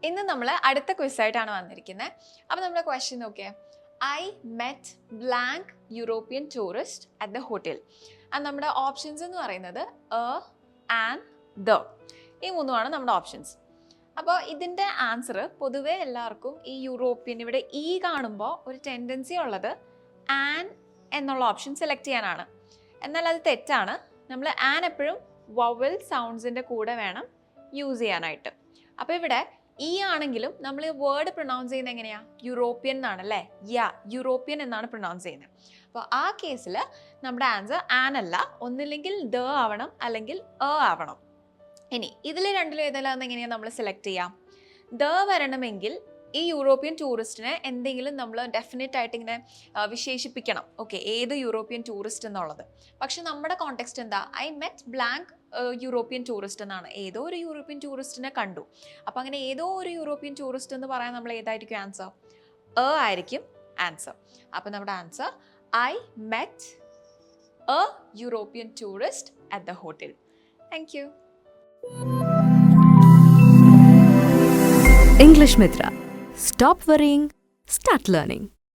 ഇന്ന് നമ്മൾ അടുത്ത ക്വിസായിട്ടാണ് വന്നിരിക്കുന്നത്. അപ്പോൾ നമ്മുടെ ക്വസ്റ്റ്യൻ നോക്കിയേ. I met blank European tourist at the hotel. അത് നമ്മുടെ ഓപ്ഷൻസ് എന്ന് പറയുന്നത് ആൻഡ് ദ, ഈ മൂന്നുമാണ് നമ്മുടെ ഓപ്ഷൻസ്. അപ്പോൾ ഇതിൻ്റെ ആൻസർ പൊതുവേ എല്ലാവർക്കും ഈ യൂറോപ്യൻ, ഇവിടെ ഇ കാണുമ്പോൾ ഒരു ടെൻഡൻസി ഉള്ളത് ആൻ എന്നുള്ള ഓപ്ഷൻ സെലക്ട് ചെയ്യാനാണ്. എന്നാൽ അത് തെറ്റാണ്. നമ്മൾ ആൻ എപ്പോഴും വവൽ സൗണ്ട്സിൻ്റെ കൂടെ വേണം യൂസ് ചെയ്യാനായിട്ട്. അപ്പോൾ ഇവിടെ ഇ ആണെങ്കിലും നമ്മൾ വേർഡ് പ്രൊനൗൺസ് ചെയ്യുന്നത് എങ്ങനെയാണ്? യൂറോപ്യൻ എന്നാണ് അല്ലേ? യൂറോപ്യൻ എന്നാണ് പ്രൊനൗൺസ് ചെയ്യുന്നത്. അപ്പോൾ ആ കേസിൽ നമ്മുടെ ആൻസർ ആൻ അല്ല, ഒന്നില്ലെങ്കിൽ ദ ആവണം അല്ലെങ്കിൽ ആവണം. ഇനി ഇതിൽ രണ്ടിലും ഏതെല്ലാം എങ്ങനെയാണ് നമ്മൾ സെലക്ട് ചെയ്യാം? ദ വരണമെങ്കിൽ ഈ യൂറോപ്യൻ ടൂറിസ്റ്റിനെ എന്തെങ്കിലും നമ്മൾ ഡെഫിനറ്റ് ആയിട്ട് ഇങ്ങനെ വിശേഷിപ്പിക്കണം. ഓക്കെ, ഏത് യൂറോപ്യൻ ടൂറിസ്റ്റ് എന്നുള്ളത്. പക്ഷെ നമ്മുടെ കോണ്ടെക്സ്റ്റ് എന്താ? I met blank European tourist എന്നാണ്. ഏതോ ഒരു യൂറോപ്യൻ ടൂറിസ്റ്റിനെ കണ്ടു. അപ്പം അങ്ങനെ ഏതോ ഒരു യൂറോപ്യൻ ടൂറിസ്റ്റ് എന്ന് പറയാൻ നമ്മൾ ഏതായിരിക്കും ആൻസർ? ആയിരിക്കും ആൻസർ. അപ്പം നമ്മുടെ answer I met European tourist at the hotel. Thank you. English Mitra. Stop worrying, start learning.